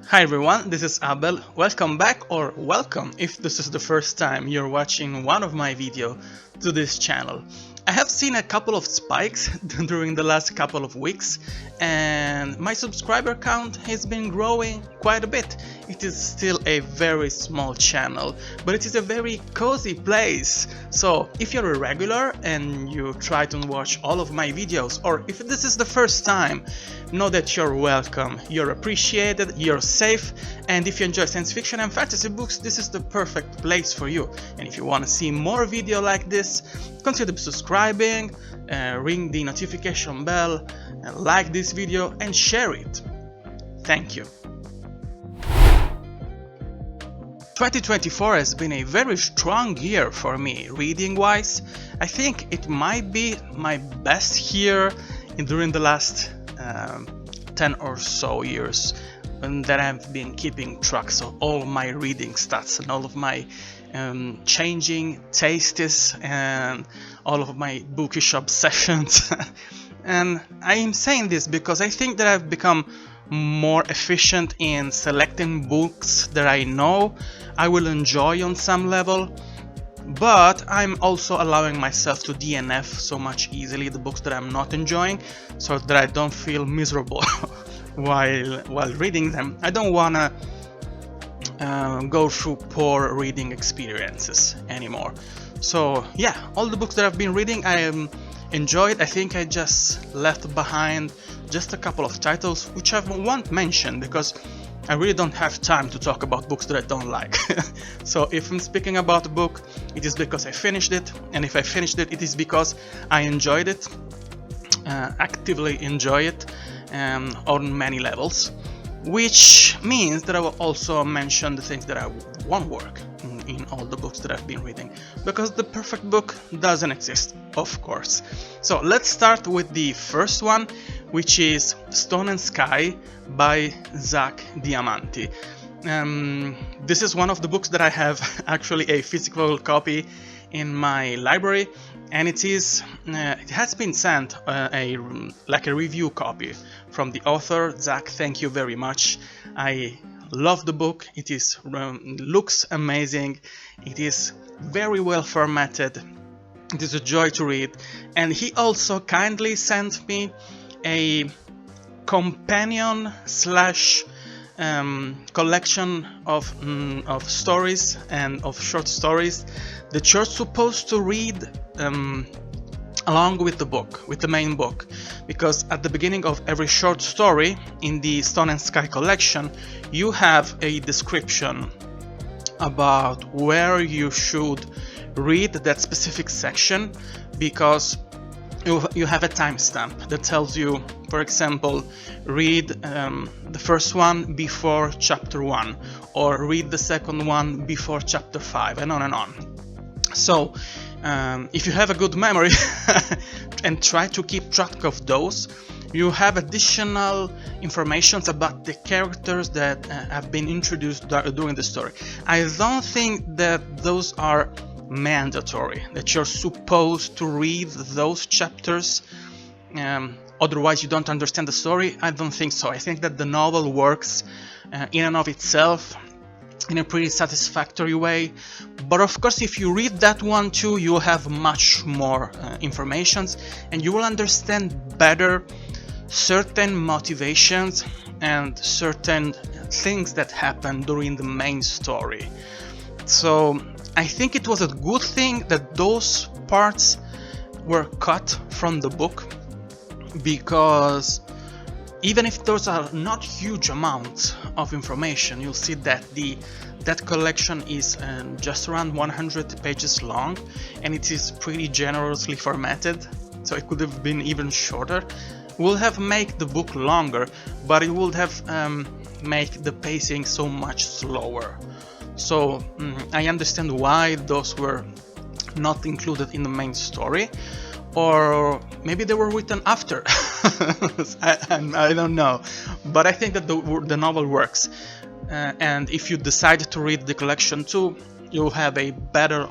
Hi everyone, this is Abel. Welcome back, or welcome if this is the first time you're watching one of my videos to this channel. I have seen a couple of spikes during the last couple of weeks and my subscriber count has been growing quite a bit. It is still a very small channel, but it is a very cozy place. So if you're a regular and you try to watch all of my videos, or if this is the first time, know that you're welcome, you're appreciated, you're safe, and if you enjoy science fiction and fantasy books, this is the perfect place for you. And if you want to see more video like this, consider subscribing, ring the notification bell, and like this video and share it. Thank you. 2024 has been a very strong year for me, reading-wise. I think it might be my best year during the last 10 or so years that I've been keeping track of all my reading stats and all of my changing tastes and all of my bookish obsessions. And I am saying this because I think that I've become more efficient in selecting books that I know I will enjoy on some level, but I'm also allowing myself to DNF so much easily the books that I'm not enjoying, so that I don't feel miserable while reading them. I don't wanna go through poor reading experiences anymore. So yeah, all the books that I've been reading I enjoyed. I think I just left behind just a couple of titles which I won't mention because I really don't have time to talk about books that I don't like. So if I'm speaking about a book, it is because I finished it, and if I finished it, it is because I enjoyed it, actively enjoy it on many levels, which means that I will also mention the things that I won't work in all the books that I've been reading, because the perfect book doesn't exist, of course. So let's start with the first one, which is Stone and Sky by Zach Diamanti. This is one of the books that I have actually a physical copy in my library, and it has been sent a review copy from the author. Zach, thank you very much. I love the book. It is looks amazing. It is very well formatted. It is a joy to read, and he also kindly sent me a companion slash collection of stories and of short stories that you're supposed to read along with the book, with the main book, because at the beginning of every short story in the Stone and Sky collection you have a description about where you should read that specific section, because you have a timestamp that tells you, for example, read the first one before chapter 1, or read the second one before chapter 5, and on and on. So if you have a good memory and try to keep track of those, you have additional information about the characters that have been introduced during the story. I don't think that those are mandatory, that you're supposed to read those chapters, otherwise you don't understand the story. I don't think so. I think that the novel works in and of itself in a pretty satisfactory way, but of course if you read that one too, you will have much more informations, and you will understand better certain motivations and certain things that happen during the main story. So I think it was a good thing that those parts were cut from the book, because even if those are not huge amounts of information, you'll see that that collection is just around 100 pages long, and it is pretty generously formatted, so it could have been even shorter. Would have made the book longer, but it would have made the pacing so much slower. So I understand why those were not included in the main story, or maybe they were written after. I don't know, but I think that the novel works, and if you decide to read the collection too, you'll have a better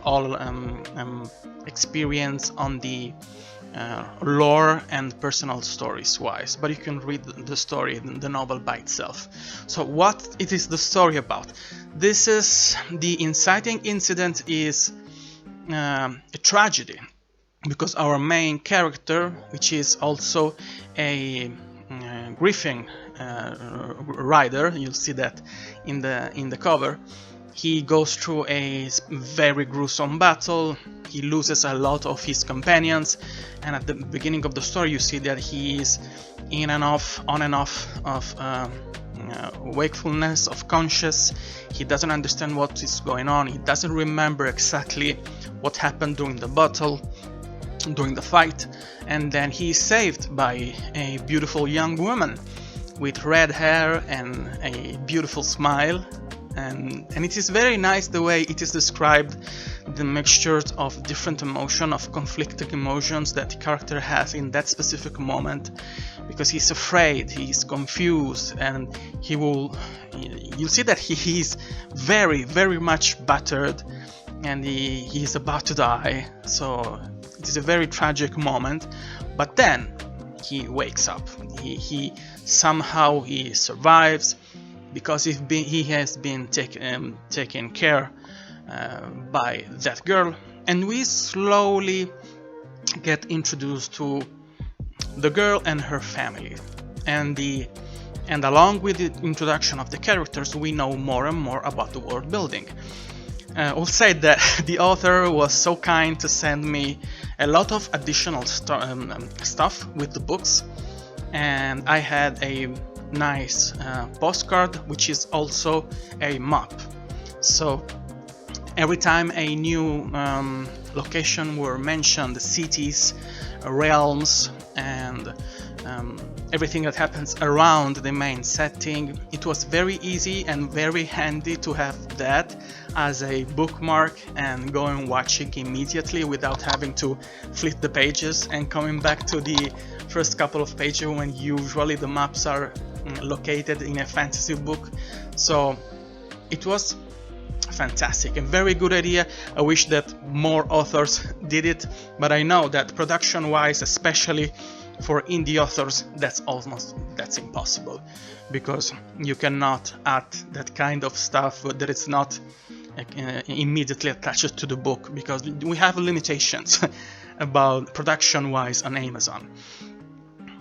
experience on the lore and personal stories wise, but you can read the story in the novel by itself. So what it is the story about? This is the inciting incident is a tragedy, because our main character, which is also a griffin rider, you'll see that in the cover, he goes through a very gruesome battle. He loses a lot of his companions, and at the beginning of the story you see that he is on and off of wakefulness, of conscious. He doesn't understand what is going on. He doesn't remember exactly what happened during the battle, during the fight, and then he is saved by a beautiful young woman with red hair and a beautiful smile. And it is very nice the way it is described, the mixture of different emotions, of conflicting emotions that the character has in that specific moment, because he's afraid, he's confused, and you'll see that he is very, very much battered, and he's about to die. So it is a very tragic moment, but then he wakes up. He somehow survives, because he has been taken care by that girl, and we slowly get introduced to the girl and her family, and along with the introduction of the characters, we know more and more about the world building. I'll say that the author was so kind to send me a lot of additional stuff with the books, and I had a nice postcard, which is also a map. So every time a new location were mentioned, the cities, realms, and everything that happens around the main setting, it was very easy and very handy to have that as a bookmark and go and watch it immediately without having to flip the pages and coming back to the first couple of pages when usually the maps are located in a fantasy book. So it was fantastic, a very good idea. I wish that more authors did it, but I know that production wise, especially for indie authors, that's impossible, because you cannot add that kind of stuff that it's not immediately attached to the book, because we have limitations about production wise on Amazon.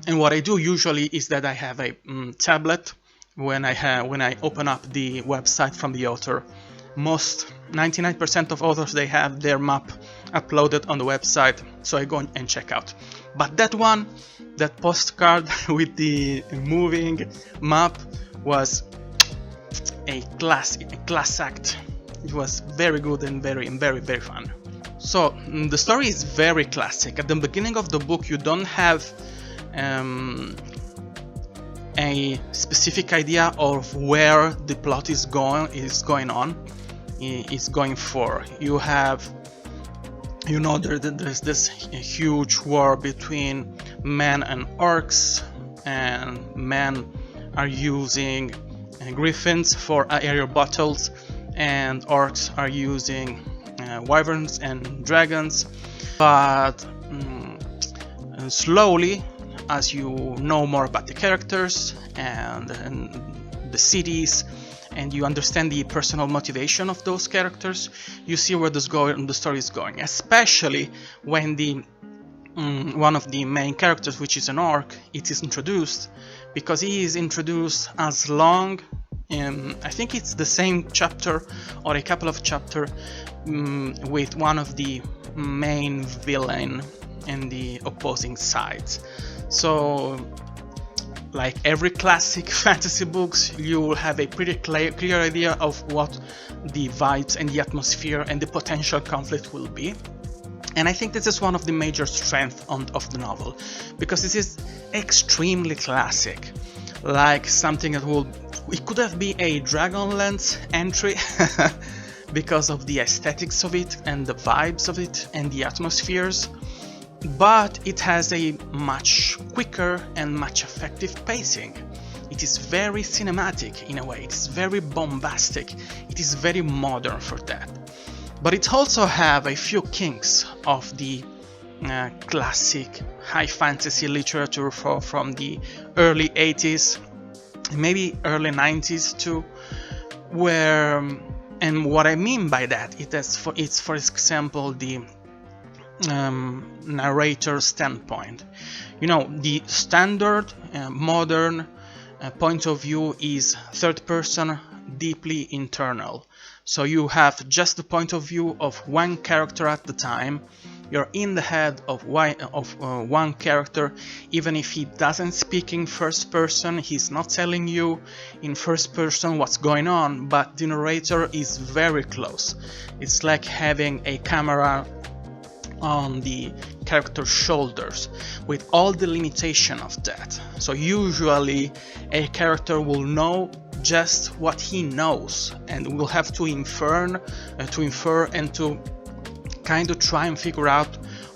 And what I do usually is that I have a tablet when I open up the website from the author. 99% of authors, they have their map uploaded on the website, so I go and check out. But that postcard with the moving map was a class act. It was very good and very, very fun. So the story is very classic. At the beginning of the book, you don't have a specific idea of where the plot is going for. There's this huge war between men and orcs, and men are using griffins for aerial battles, and orcs are using wyverns and dragons. But slowly, as you know more about the characters and the cities, and you understand the personal motivation of those characters, you see where the story is going. Especially when one of the main characters, which is an orc, it is introduced, because he is introduced as long. I think it's the same chapter or a couple of chapters with one of the main villain in the opposing sides. So, like every classic fantasy books, you will have a pretty clear idea of what the vibes and the atmosphere and the potential conflict will be. And I think this is one of the major strengths of the novel, because this is extremely classic, like something that it could have been a Dragonlance entry because of the aesthetics of it and the vibes of it and the atmospheres. But it has a much quicker and much effective pacing. It is very cinematic in a way, it is very bombastic, it is very modern for that. But it also have a few kinks of the classic high fantasy literature from the early 80s, maybe early 90s too, where, and what I mean by that, it's for example the narrator standpoint. You know, the standard modern point of view is third person, deeply internal. So you have just the point of view of one character at the time. You're in the head of one character, even if he doesn't speak in first person, he's not telling you in first person what's going on, but the narrator is very close. It's like having a camera on the character's shoulders with all the limitation of that. So usually a character will know just what he knows and will have to infer and to kind of try and figure out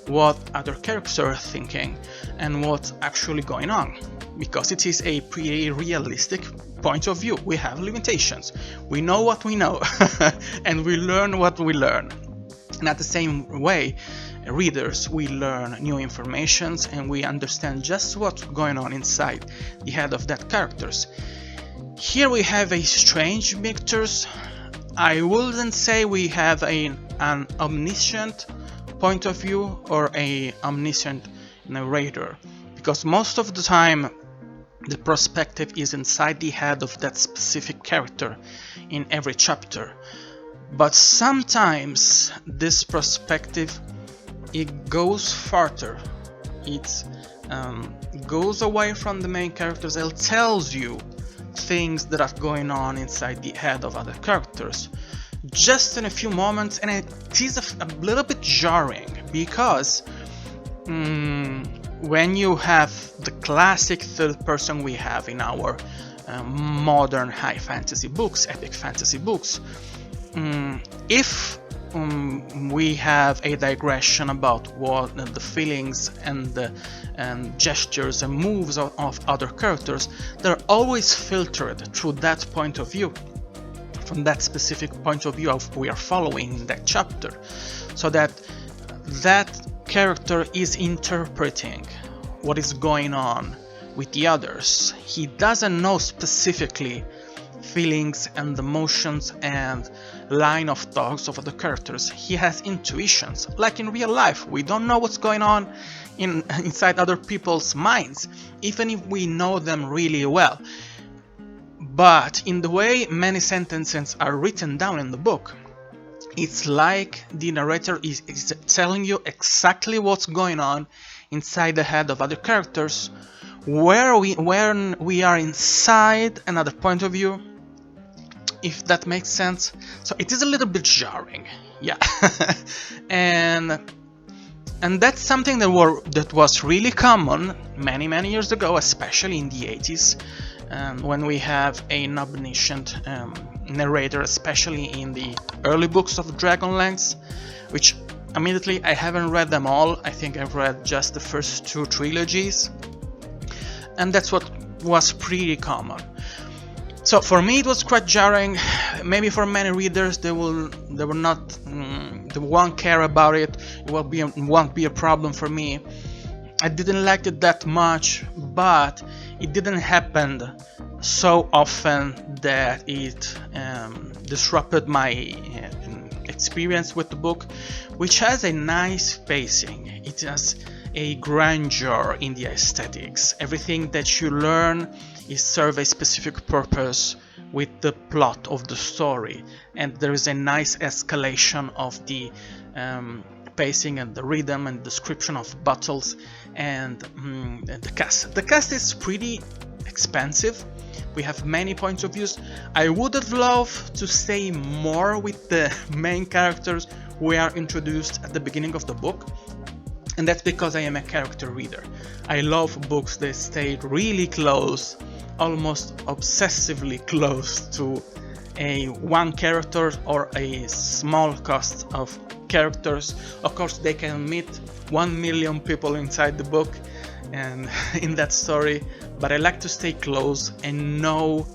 what other characters are thinking and what's actually going on, because it is a pretty realistic point of view. We have limitations, we know what we know and we learn what we learn. And at the same way, readers, we learn new informations and we understand just what's going on inside the head of that characters. Here we have a strange mixture. I wouldn't say we have an omniscient point of view or a omniscient narrator, because most of the time the perspective is inside the head of that specific character in every chapter. But sometimes this perspective, it goes farther. It goes away from the main characters and tells you things that are going on inside the head of other characters just in a few moments, and it is a little bit jarring, because when you have the classic third person we have in our modern high fantasy books, epic fantasy books, if we have a digression about what the feelings and the gestures and moves of other characters, they're always filtered through that point of view, from that specific point of view of we are following in that chapter, so that that character is interpreting what is going on with the others. He doesn't know specifically feelings and emotions and line of thoughts of other characters. He has intuitions, like in real life. We don't know what's going on inside other people's minds, even if we know them really well. But in the way many sentences are written down in the book, it's like the narrator is telling you exactly what's going on inside the head of other characters, when we are inside another point of view, if that makes sense. So it is a little bit jarring, yeah. and that's something that was really common many years ago, especially in the 80s, when we have an omniscient narrator, especially in the early books of Dragonlance, which immediately I haven't read them all. I think I've read just the first 2 trilogies, and that's what was pretty common. So for me it was quite jarring. Maybe for many readers they won't care about it. It won't be a problem for me. I didn't like it that much, but it didn't happen so often that it disrupted my experience with the book, which has a nice pacing. It has a grandeur in the aesthetics. Everything that you learn is serve a specific purpose with the plot of the story, and there is a nice escalation of the pacing and the rhythm and description of battles and the cast. The cast is pretty expansive. We have many points of views. I would have loved to say more with the main characters who are introduced at the beginning of the book, and that's because I am a character reader. I love books that stay really close, almost obsessively close to a one character or a small cast of characters. Of course, they can meet 1 million people inside the book and in that story, but I like to stay close and know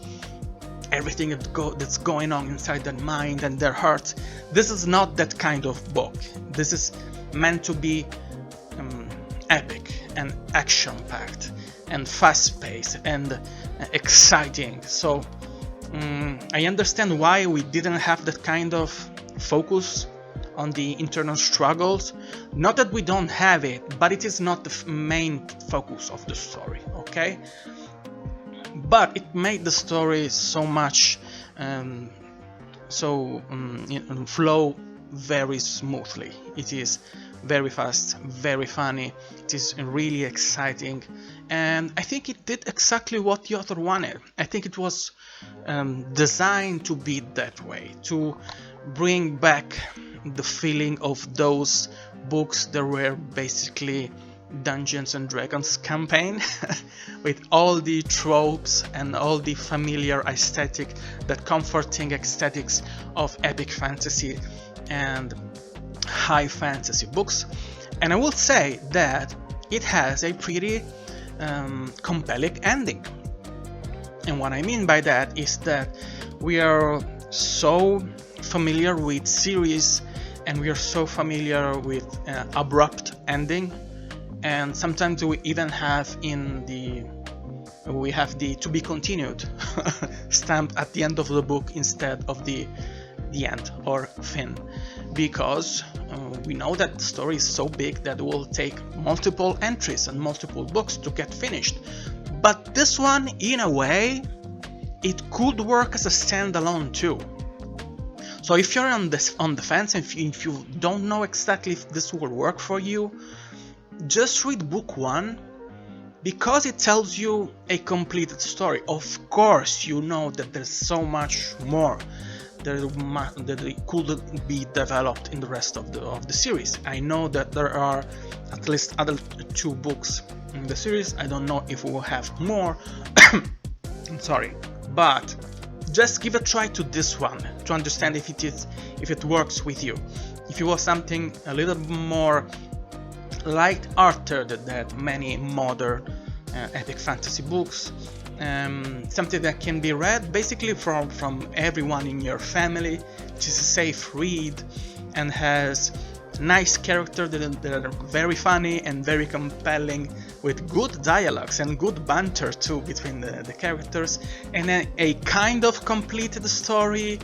everything that's going on inside their mind and their heart. This is not that kind of book. This is meant to be epic and action-packed and fast-paced and exciting. So I understand why we didn't have that kind of focus on the internal struggles. Not that we don't have it, but it is not the main focus of the story, okay? But it made the story so much flow very smoothly. It is very fast, very funny, it is really exciting, and I think it did exactly what the author wanted. I think it was designed to be that way, to bring back the feeling of those books that were basically Dungeons and Dragons campaign with all the tropes and all the familiar aesthetic, that comforting aesthetics of epic fantasy and high fantasy books. And I will say that it has a pretty compelling ending. And what I mean by that is that we are so familiar with series, and we are so familiar with abrupt ending, and sometimes we even have the to be continued stamped at the end of the book instead of the end or fin, because we know that the story is so big that it will take multiple entries and multiple books to get finished. But this one, in a way, it could work as a standalone too. So if you're on the fence, and if you don't know exactly if this will work for you, just read book 1, because it tells you a completed story. Of course, you know that there's so much more that it could be developed in the rest of the series. I know that there are at least other 2 books in the series. I don't know if we will have more. I'm sorry, but just give a try to this one to understand if it works with you. If you want something a little more light-hearted than many modern epic fantasy books, something that can be read basically from everyone in your family, which is a safe read and has nice characters that are very funny and very compelling, with good dialogues and good banter too between the characters, and then a kind of completed story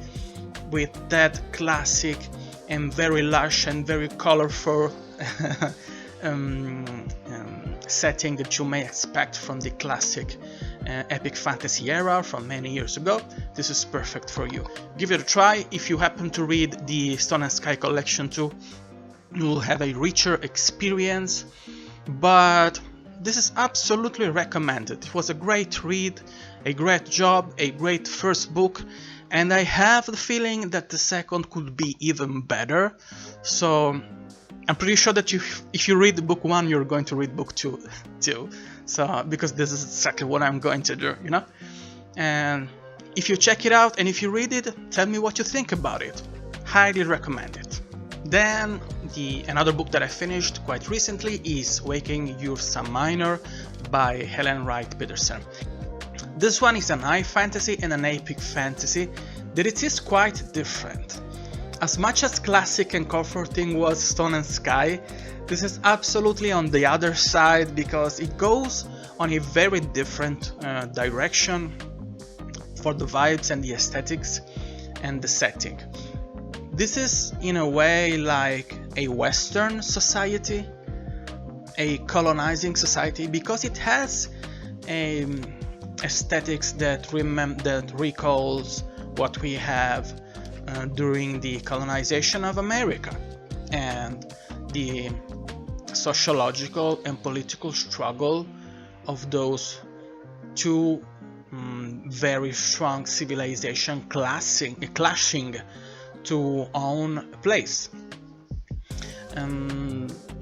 with that classic and very lush and very colorful setting that you may expect from the classic epic fantasy era from many years ago. This is perfect for you. Give it a try. If you happen to read the Stone and Sky collection too, you will have a richer experience, but this is absolutely recommended. It was a great read, a great job, a great first book, and I have the feeling that the second could be even better. So I'm pretty sure that if you read book 1, you're going to read book 2 too. So because this is exactly what I'm going to do, you know. And if you check it out and if you read it, tell me what you think about it. Highly recommend it. Then another book that I finished quite recently is Waking Ursa Minor by Helen Righ-Pedersen. This one is an high fantasy and an epic fantasy that it is quite different. As much as classic and comforting was Stone and Sky, this is absolutely on the other side, because it goes on a very different direction for the vibes and the aesthetics and the setting. This is in a way like a Western society, a colonizing society, because it has aesthetics that recalls what we have during the colonization of America, and the sociological and political struggle of those two very strong civilizations clashing to own a place.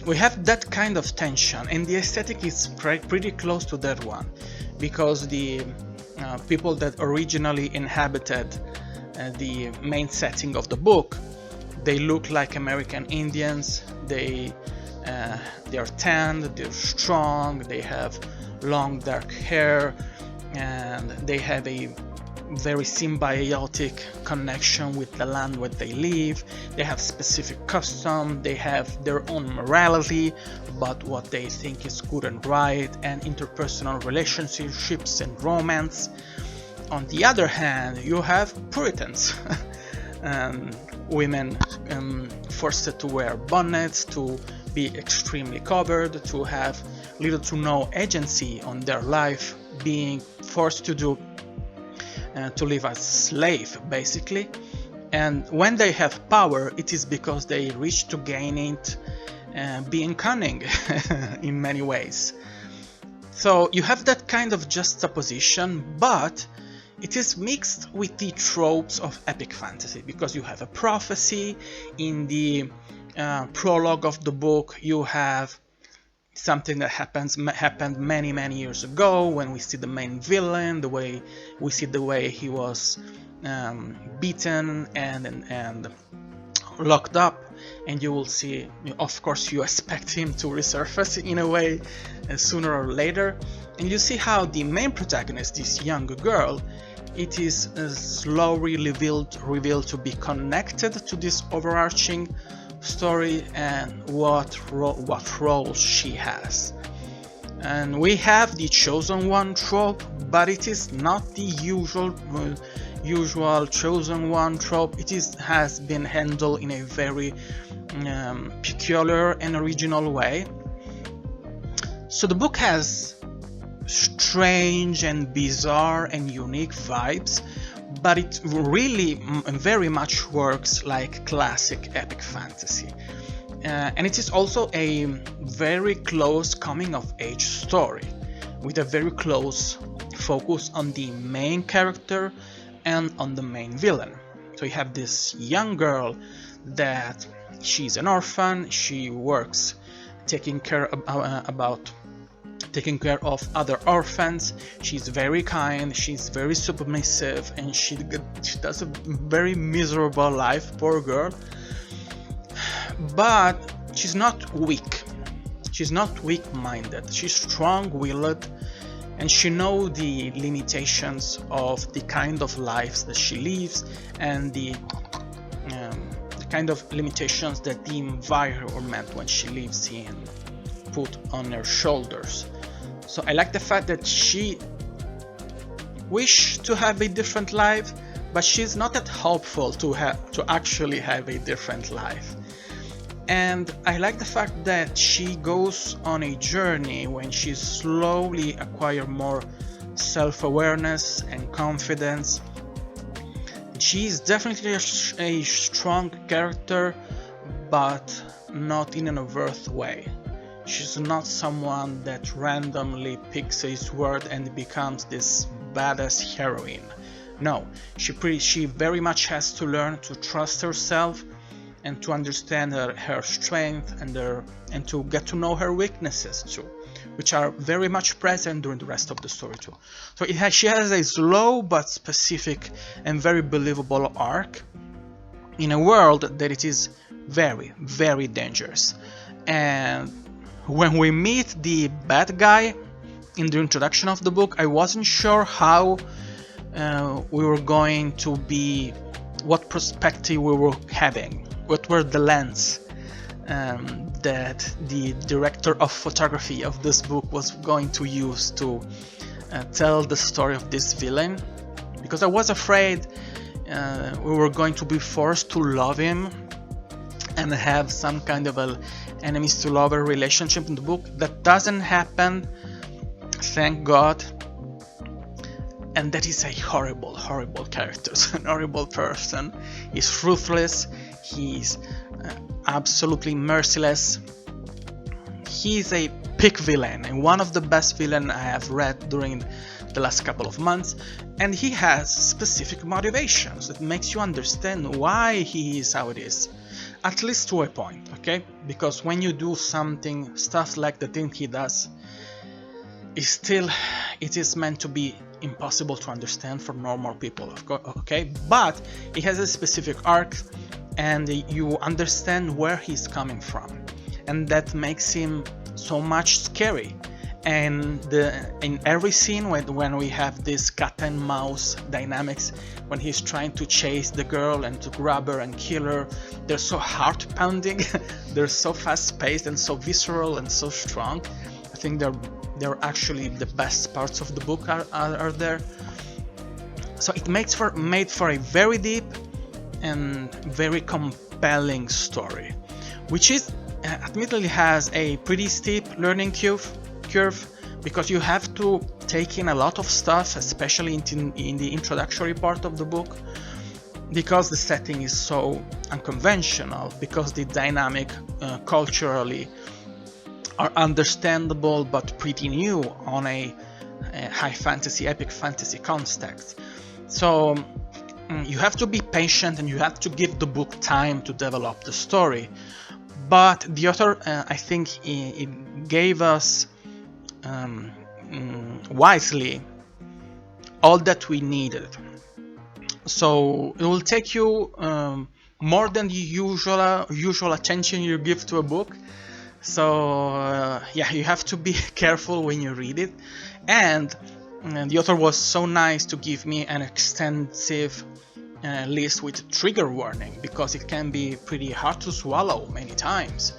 We have that kind of tension, and the aesthetic is pretty close to that one, because the people that originally inhabited the main setting of the book, they look like American Indians. They are tanned, they're strong, they have long dark hair, and they have a very symbiotic connection with the land where they live. They have specific custom, they have their own morality about what they think is good and right, and interpersonal relationships and romance. On the other hand, you have Puritans, women forced to wear bonnets, to be extremely covered, to have little to no agency on their life, being forced to live as slave, basically. And when they have power, it is because they reach to gain it, being cunning in many ways. So you have that kind of juxtaposition, but it is mixed with the tropes of epic fantasy, because you have a prophecy. In the prologue of the book, you have something that happened many years ago, when we see the main villain, the way he was beaten and locked up, and you will see, of course you expect him to resurface in a way sooner or later, and you see how the main protagonist, this young girl, it is slowly revealed to be connected to this overarching story and what role she has. And we have the chosen one trope, but it is not the usual chosen one trope. It has been handled in a very peculiar and original way. So the book has strange and bizarre and unique vibes, but it really very much works like classic epic fantasy. And it is also a very close coming-of-age story, with a very close focus on the main character and on the main villain. So you have this young girl that she's an orphan, she works taking care of other orphans. She's very kind, she's very submissive, and she does a very miserable life, poor girl. But she's not weak. She's not weak-minded. She's strong-willed, and she knows the limitations of the kind of lives that she lives, and the kind of limitations that the environment when she lives in put on her shoulders. So I like the fact that she wishes to have a different life, but she's not that hopeful to actually have a different life. And I like the fact that she goes on a journey when she slowly acquires more self-awareness and confidence. She's definitely a strong character, but not in an overt way. She's not someone that randomly picks a sword and becomes this badass heroine. No, she very much has to learn to trust herself and to understand her strength and to get to know her weaknesses too, which are very much present during the rest of the story too. So she has a slow but specific and very believable arc in a world that it is very, very dangerous. And when we meet the bad guy in the introduction of the book, I wasn't sure how we were going to be, what perspective we were having, what were the lens that the director of photography of this book was going to use to tell the story of this villain, because I was afraid we were going to be forced to love him and have some kind of a enemies to lover relationship in the book. That doesn't happen, thank God. And that is a horrible character, an horrible person. He's ruthless, he's absolutely merciless. He's a peak villain, and one of the best villains I have read during the last couple of months, and he has specific motivations that makes you understand why he is how it is, at least to a point, okay? Because when you do stuff like the thing he does, it is meant to be impossible to understand for normal people, okay? But he has a specific arc, and you understand where he's coming from, and that makes him so much scary. and in every scene when we have this cat and mouse dynamics, when he's trying to chase the girl and to grab her and kill her, they're so heart pounding. They're so fast paced and so visceral and so strong. I think they're actually the best parts of the book are there. So it made for a very deep and very compelling story, which is admittedly has a pretty steep learning curve, because you have to take in a lot of stuff, especially in the introductory part of the book, because the setting is so unconventional, because the dynamic culturally are understandable but pretty new on a high fantasy, epic fantasy context. So you have to be patient and you have to give the book time to develop the story. But the author, I think, it gave us wisely all that we needed. So it will take you more than the usual attention you give to a book. So yeah, you have to be careful when you read it. And the author was so nice to give me an extensive list with trigger warning, because it can be pretty hard to swallow many times.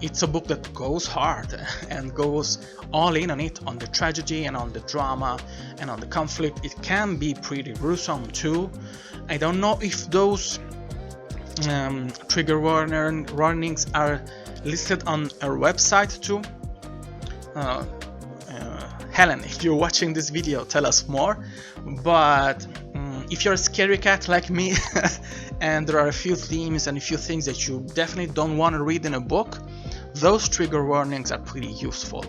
It's a book that goes hard and goes all in on it, on the tragedy and on the drama and on the conflict. It can be pretty gruesome too. I don't know if those trigger warnings are listed on our website too. Helen, if you're watching this video, tell us more. But if you're a scary cat like me and there are a few themes and a few things that you definitely don't want to read in a book, those trigger warnings are pretty useful.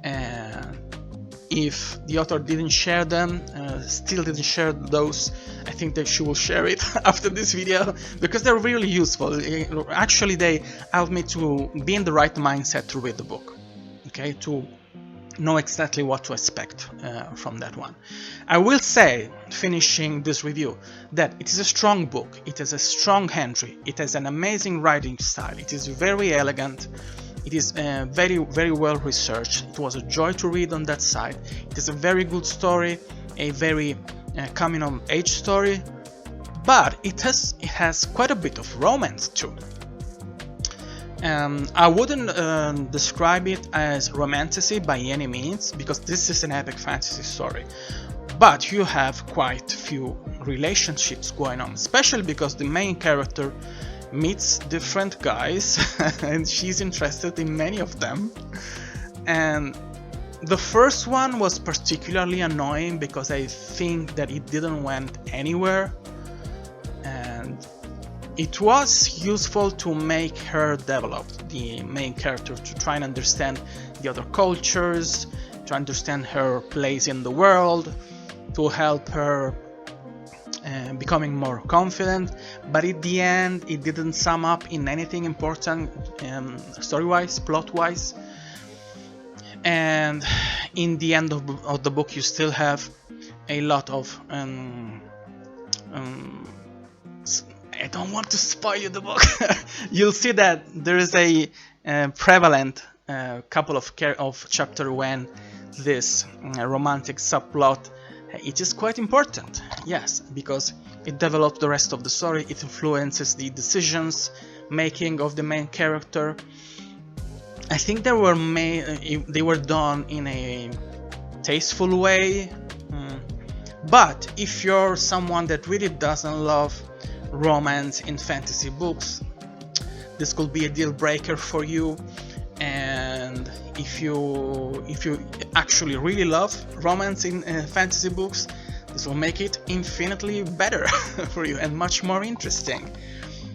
And if the author didn't share them, still didn't share those, I think that she will share it after this video, because they're really useful. Actually, they help me to be in the right mindset to read the book, okay, to know exactly what to expect from that one. I will say, finishing this review, that it is a strong book, it has a strong entry, it has an amazing writing style, it is very elegant, it is very well researched, it was a joy to read on that side, it is a very good story, a very coming of age story, but it has quite a bit of romance too. I wouldn't describe it as romantasy by any means, because this is an epic fantasy story, but you have quite a few relationships going on, especially because the main character meets different guys and she's interested in many of them. And the first one was particularly annoying because I think that it didn't went anywhere, and it was useful to make her develop, the main character, to try and understand the other cultures, to understand her place in the world, to help her becoming more confident. But at the end, it didn't sum up in anything important story-wise, plot-wise. And in the end of the book, you still have a lot of I don't want to spoil you the book. You'll see that there is a prevalent couple of chapter when this romantic subplot, it is quite important, yes, because it develops the rest of the story, it influences the decisions making of the main character. I think they were done in a tasteful way, but if you're someone that really doesn't love romance in fantasy books, this could be a deal breaker for you. And if you actually really love romance in fantasy books, this will make it infinitely better for you and much more interesting.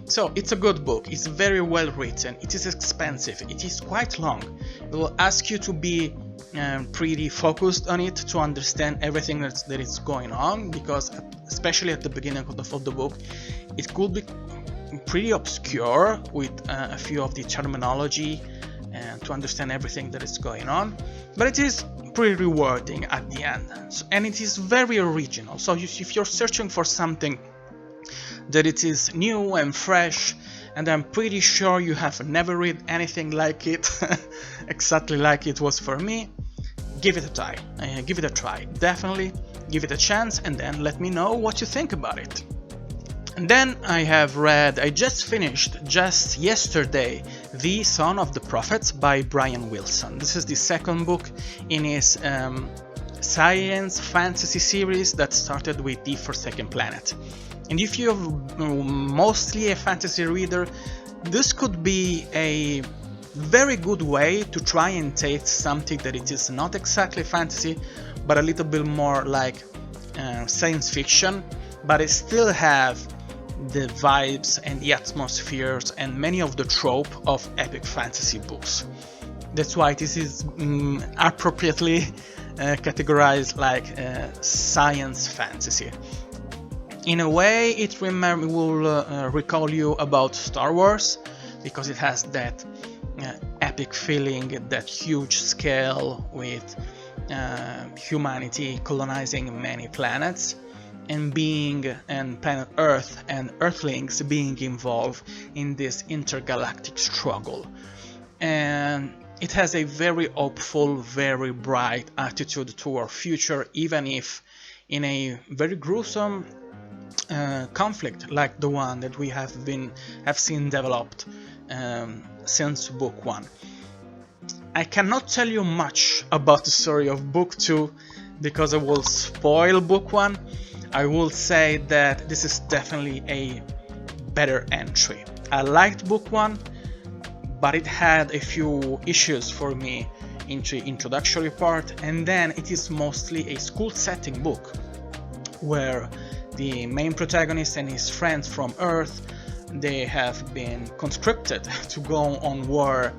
So it's a good book, it's very well written, it is expensive, it is quite long, it will ask you to be pretty focused on it to understand everything that is going on, because especially at the beginning of the book it could be pretty obscure with a few of the terminology and to understand everything that is going on, but it is pretty rewarding at the end. And it is very original, so if you're searching for something that it is new and fresh and I'm pretty sure you have never read anything like it, exactly like it was for me. Give it a try. Definitely give it a chance, and then let me know what you think about it. And then I just finished, just yesterday, The Son of the Prophets by Brian Wilson. This is the second book in his science fantasy series that started with The Forsaken Planet. And if you're mostly a fantasy reader, this could be a very good way to try and taste something that it is not exactly fantasy, but a little bit more like science fiction, but it still have the vibes and the atmospheres and many of the trope of epic fantasy books. That's why this is appropriately categorized like science fantasy. In a way, it will recall you about Star Wars, because it has that epic feeling, that huge scale with humanity colonizing many planets, and planet Earth and Earthlings being involved in this intergalactic struggle. And it has a very hopeful, very bright attitude to our future, even if in a very gruesome conflict like the one that we have seen developed since book 1. I cannot tell you much about the story of book 2 because I will spoil book 1. I will say that this is definitely a better entry. I liked book 1, but it had a few issues for me in the introductory part, and then it is mostly a school setting book where the main protagonist and his friends from Earth, they have been conscripted to go on war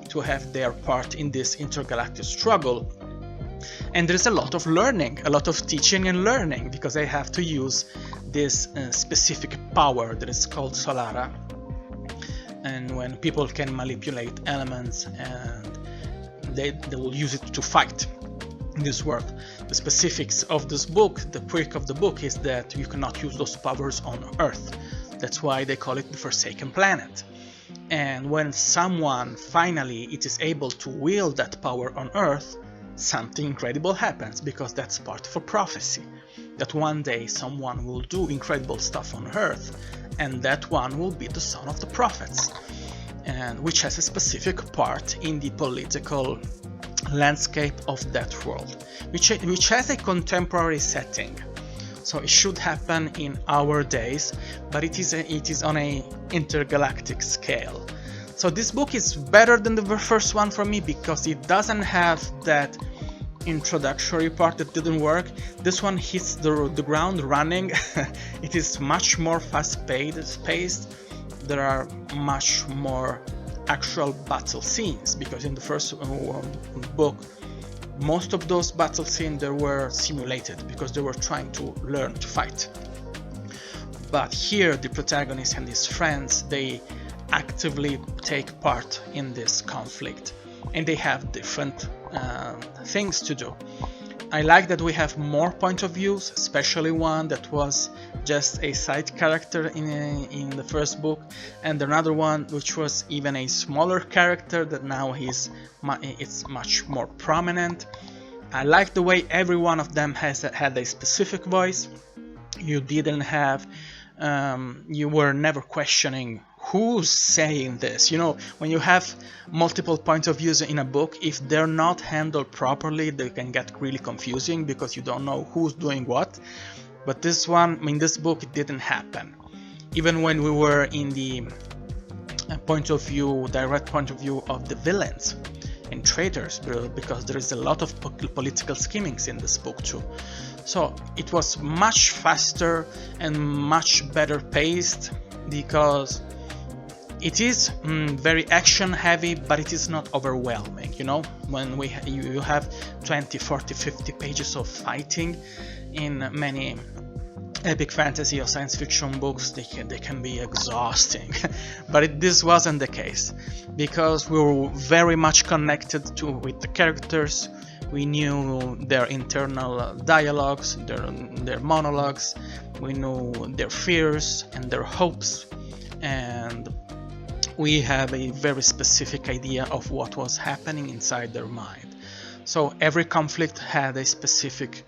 to have their part in this intergalactic struggle. And there's a lot of learning, a lot of teaching and learning, because they have to use this specific power that is called Solara. And when people can manipulate elements, and they will use it to fight in this world. The specifics of this book, the quirk of the book, is that you cannot use those powers on Earth. That's why they call it the Forsaken Planet. And when someone finally is able to wield that power on Earth, something incredible happens, because that's part of a prophecy. That one day someone will do incredible stuff on Earth, and that one will be the son of the prophets, and which has a specific part in the political landscape of that world, which has a contemporary setting. So it should happen in our days, but it is on a intergalactic scale. So this book is better than the first one for me because it doesn't have that introductory part that didn't work. This one hits the ground running. It is much more fast-paced. There are much more actual battle scenes, because in the first book most of those battle scenes they were simulated because they were trying to learn to fight. But here the protagonist and his friends, they actively take part in this conflict, and they have different things to do. I like that we have more point of views, especially one that was just a side character in the first book, and another one which was even a smaller character that now it's much more prominent. I like the way every one of them had a specific voice. You didn't have you were never questioning who's saying this. You know, when you have multiple points of views in a book, if they're not handled properly, they can get really confusing because you don't know who's doing what. But this one, in this book, it didn't happen. Even when we were in the direct point of view of the villains and traitors, because there is a lot of political schemings in this book too. So it was much faster and much better paced, because it is very action heavy, but it is not overwhelming. You know, when you have 20, 40, 50 pages of fighting in many epic fantasy or science fiction books, they can be exhausting. But this wasn't the case, because we were very much connected with the characters. We knew their internal dialogues, their monologues. We knew their fears and their hopes, and we have a very specific idea of what was happening inside their mind. So every conflict had a specific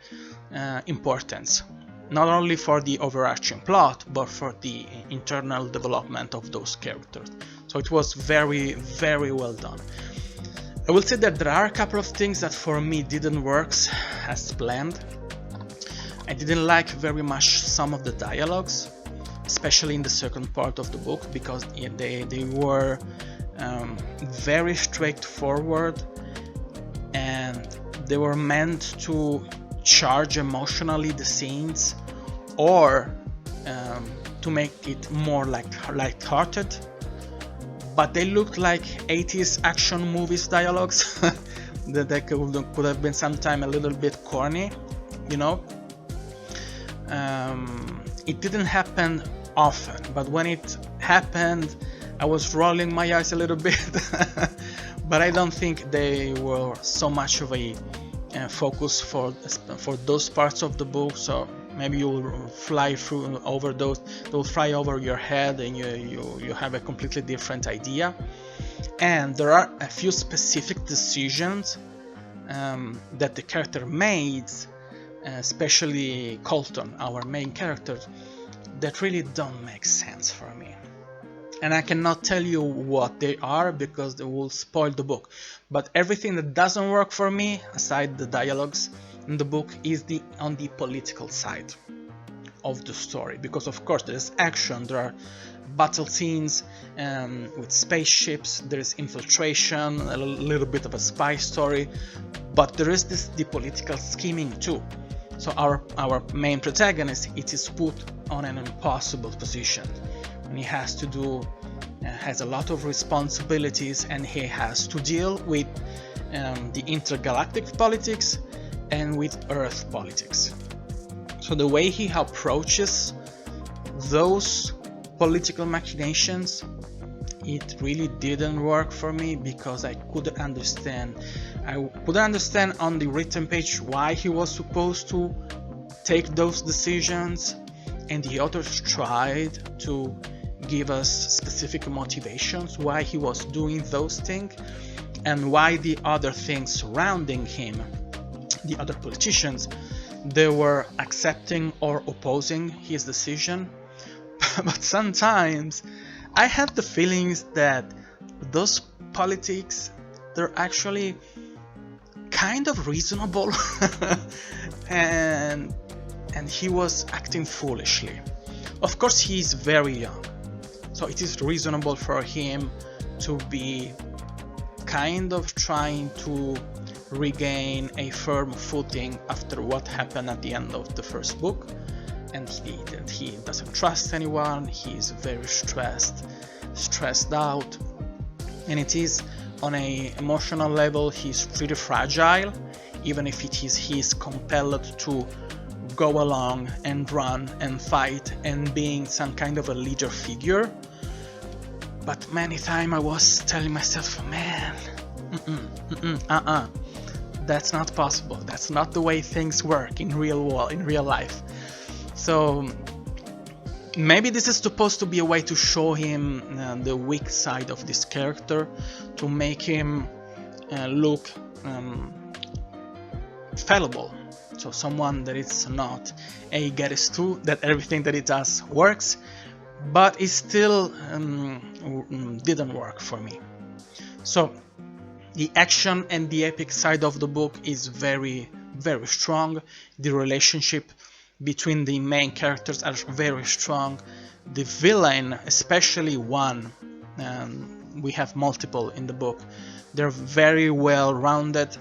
importance, not only for the overarching plot, but for the internal development of those characters. So it was very, very well done. I will say that there are a couple of things that for me didn't work as planned. I didn't like very much some of the dialogues, especially in the second part of the book, because they were very straightforward, and they were meant to charge emotionally the scenes, or to make it more light-hearted. But they looked like 80s action movies dialogues that could have been sometimes a little bit corny, you know. It didn't happen often, but when it happened, I was rolling my eyes a little bit. But I don't think they were so much of a focus for those parts of the book. So maybe you will fly through over those. They'll fly over your head, and you have a completely different idea. And there are a few specific decisions that the character made, especially Colton, our main character, that really don't make sense for me. And I cannot tell you what they are because they will spoil the book. But everything that doesn't work for me, aside the dialogues in the book, is on the political side of the story. Because of course there's action, there are battle scenes with spaceships, there's infiltration, a little bit of a spy story, but there is the political scheming too. So our main protagonist, it is put on an impossible position, and he has a lot of responsibilities, and he has to deal with the intergalactic politics and with Earth politics. So the way he approaches those political machinations, it really didn't work for me, because I couldn't understand on the written page why he was supposed to take those decisions, and the authors tried to give us specific motivations why he was doing those things, and why the other things surrounding him, the other politicians, they were accepting or opposing his decision. But sometimes I had the feelings that those politics, they're actually kind of reasonable and he was acting foolishly. Of course, he's very young, so it is reasonable for him to be kind of trying to regain a firm footing after what happened at the end of the first book, and he doesn't trust anyone. He's very stressed out, and it is on a emotional level he's pretty fragile, even if he's compelled to go along and run and fight and being some kind of a leader figure. But many times I was telling myself, man, that's not possible. That's not the way things work in real life. So maybe this is supposed to be a way to show him the weak side of this character, to make him look fallible. So someone that is not a get-it-through, that everything that he does works, but it still didn't work for me. So the action and the epic side of the book is very, very strong. The relationship between the main characters are very strong. The villain, especially one, we have multiple in the book, they're very well rounded.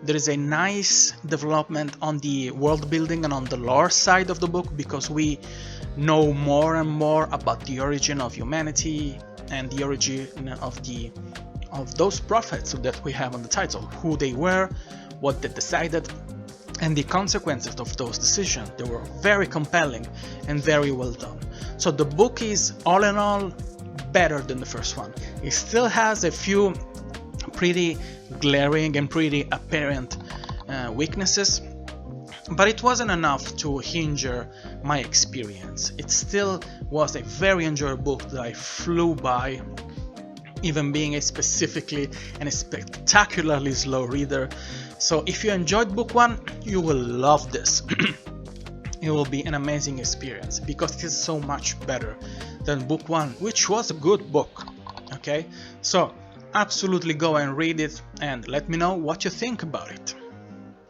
There is a nice development on the world building and on the lore side of the book, because we know more and more about the origin of humanity and the origin of those prophets that we have on the title, who they were, what they decided, and the consequences of those decisions. They were very compelling and very well done. So the book is, all in all, better than the first one. It still has a few pretty glaring and pretty apparent weaknesses, but it wasn't enough to hinder my experience. It still was a very enjoyable book that I flew by, even being a specifically and a spectacularly slow reader. So if you enjoyed book 1, you will love this. It will be an amazing experience because it is so much better than book 1, which was a good book. Okay, so absolutely go and read it and let me know what you think about it.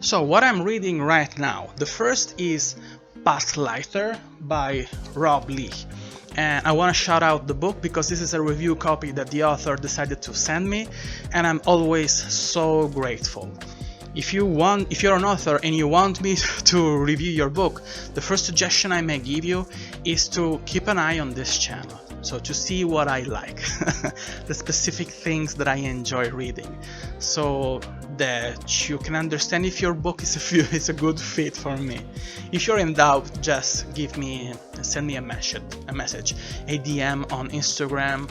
So what I'm reading right now, the first is Pathlighter by Rob Leigh. And I want to shout out the book because this is a review copy that the author decided to send me, and I'm always so grateful. If you're an author and you want me to review your book, the first suggestion I may give you is to keep an eye on this channel. So to see what I like, the specific things that I enjoy reading, so that you can understand if your book is a good fit for me. If you're in doubt, just send me a message, a DM on Instagram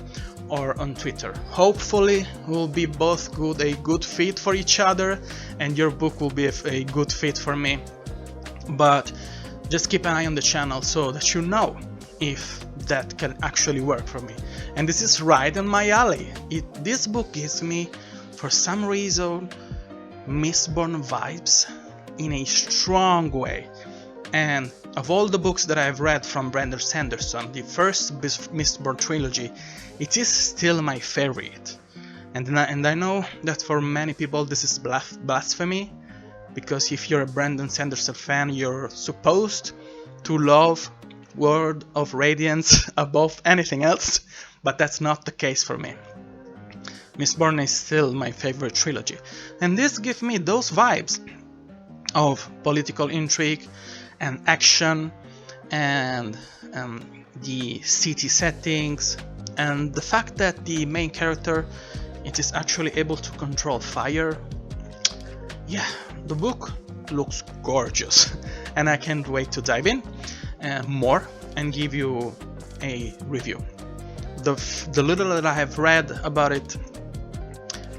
or on Twitter. Hopefully we'll be both a good fit for each other, and your book will be a good fit for me. But just keep an eye on the channel so that you know if that can actually work for me. And this is right in my alley. This book gives me, for some reason, Mistborn vibes in a strong way. And of all the books that I've read from Brandon Sanderson, the first Mistborn trilogy, it is still my favorite. And I know that for many people this is blasphemy, because if you're a Brandon Sanderson fan, you're supposed to love World of Radiance above anything else, but that's not the case for me. Mistborn is still my favorite trilogy, and this gives me those vibes of political intrigue and action, and the city settings, and the fact that the main character is actually able to control fire. Yeah, the book looks gorgeous, and I can't wait to dive in more and give you a review. The little that I have read about it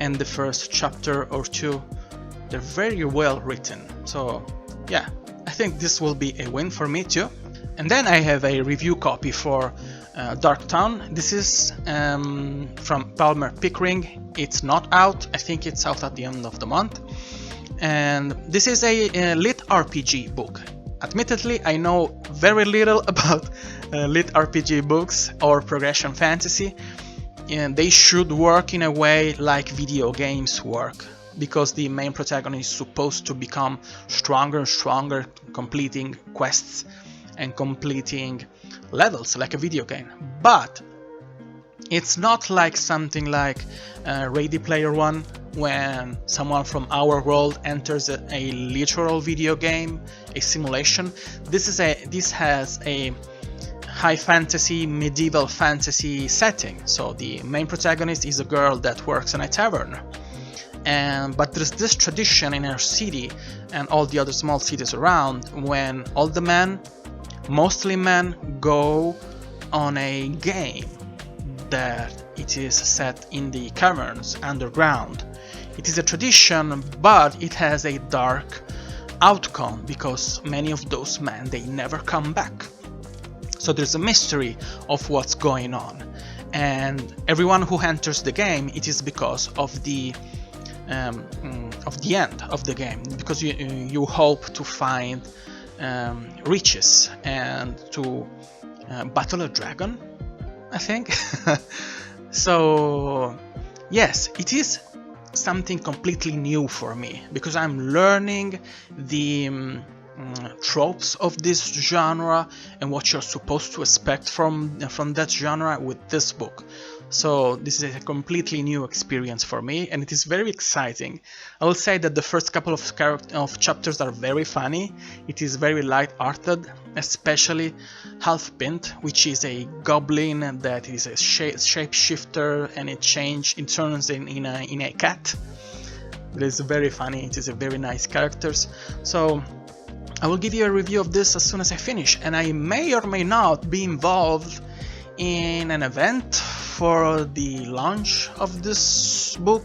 and the first chapter or two, they're very well written. So yeah, I think this will be a win for me too. And then I have a review copy for Dark Town. This is from Palmer Pickering. It's not out. I think it's out at the end of the month. And this is a lit RPG book. Admittedly, I know very little about lit RPG books or progression fantasy, and they should work in a way like video games work, because the main protagonist is supposed to become stronger and stronger, completing quests and completing levels like a video game. But it's not like something like Ready Player One, when someone from our world enters a literal video game, a simulation. This has a high fantasy, medieval fantasy setting. So the main protagonist is a girl that works in a tavern, but there's this tradition in our city and all the other small cities around, when all the men, mostly men, go on a game that it is set in the caverns underground. It is a tradition, but it has a dark outcome, because many of those men, they never come back. So there's a mystery of what's going on, and everyone who enters the game, it is because of the end of the game, because you hope to find riches and to battle a dragon, I think. So yes, it is something completely new for me, because I'm learning the tropes of this genre and what you're supposed to expect from that genre with this book. So this is a completely new experience for me, and it is very exciting. I will say that the first couple of chapters are very funny. It is very light-hearted, especially Halfpint, which is a goblin that is a shapeshifter, and it turns in a cat. It is very funny. It is a very nice characters. So I will give you a review of this as soon as I finish, and I may or may not be involved in an event for the launch of this book,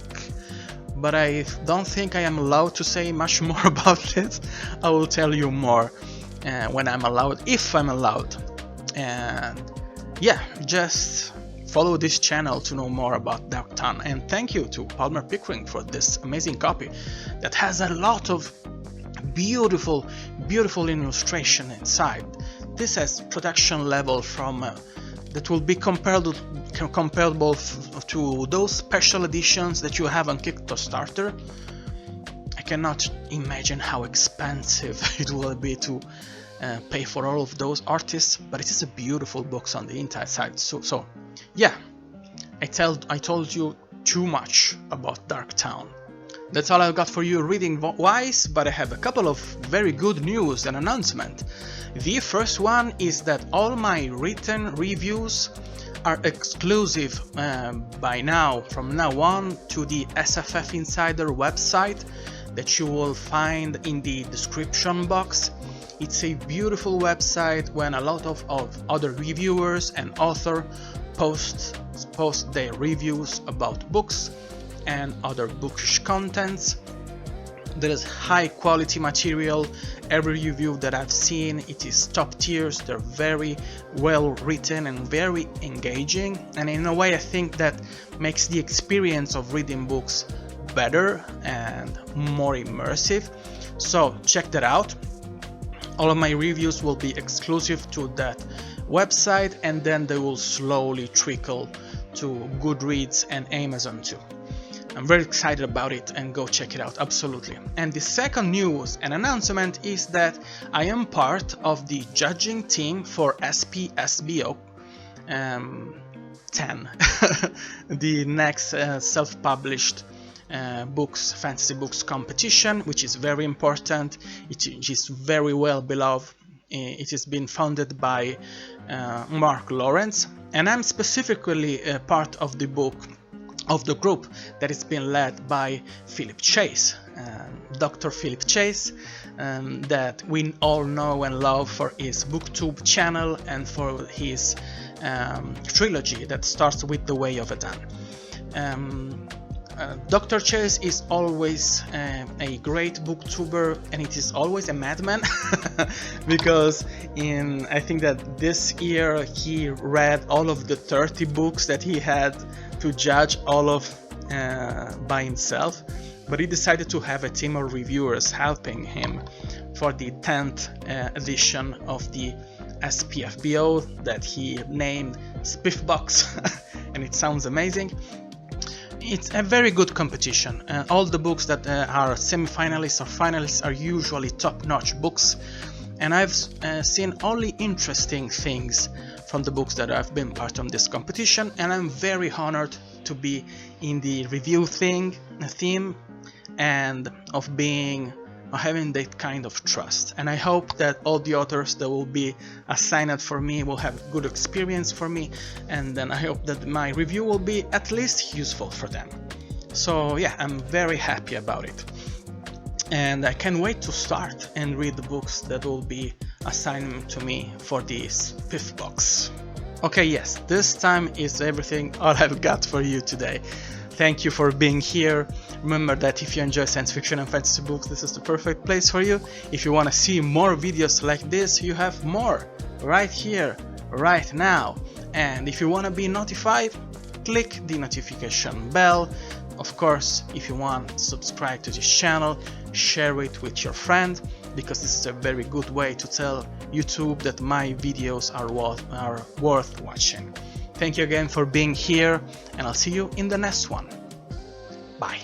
but I don't think I am allowed to say much more about it. I will tell you more when I'm allowed, if I'm allowed. And yeah, just follow this channel to know more about Dark Town. And thank you to Palmer Pickering for this amazing copy that has a lot of beautiful illustration inside. This has production level from that will be comparable to those special editions that you have on Kickstarter. I cannot imagine how expensive it will be to pay for all of those artists, but it is a beautiful book on the inside. So yeah, I told you too much about Dark Town. That's all I've got for you reading wise, but I have a couple of very good news and announcement. The first one is that all my written reviews are exclusive from now on to the SFF Insider website that you will find in the description box. It's a beautiful website when a lot of other reviewers and authors post their reviews about books and other bookish contents. There is high quality material. Every review that I've seen, it is top tiers. They're very well written and very engaging, and in a way I think that makes the experience of reading books better and more immersive. So check that out. All of my reviews will be exclusive to that website, and then they will slowly trickle to Goodreads and Amazon too. I'm very excited about it, and go check it out, absolutely. And the second news and announcement is that I am part of the judging team for SPFBO 10, the next self-published fantasy books competition, which is very important. It is very well beloved. It has been founded by Mark Lawrence, and I'm specifically part of the group that is being led by Philip Chase, Dr. Philip Chase, that we all know and love for his booktube channel and for his trilogy that starts with The Way of Adan. Dr. Chase is always a great booktuber, and it is always a madman because I think that this year he read all of the 30 books that he had to judge all of by himself, but he decided to have a team of reviewers helping him for the 10th edition of the SPFBO that he named Spiffbox and it sounds amazing. It's a very good competition. All the books that are semi-finalists or finalists are usually top-notch books, and I've seen only interesting things from the books that I've been part of this competition, and I'm very honored to be in the review theme and of having that kind of trust. And I hope that all the authors that will be assigned for me will have good experience for me, and then I hope that my review will be at least useful for them. So yeah, I'm very happy about it, and I can't wait to start and read the books that will be assigned to me for this fifth box. Okay, yes, this time is everything all I've got for you today. Thank you for being here. Remember that if you enjoy science fiction and fantasy books, this is the perfect place for you. If you want to see more videos like this, you have more right here, right now. And if you want to be notified, click the notification bell. Of course, if you want, subscribe to this channel, share it with your friend, because this is a very good way to tell YouTube that my videos are worth watching. Thank you again for being here, and I'll see you in the next one. Bye.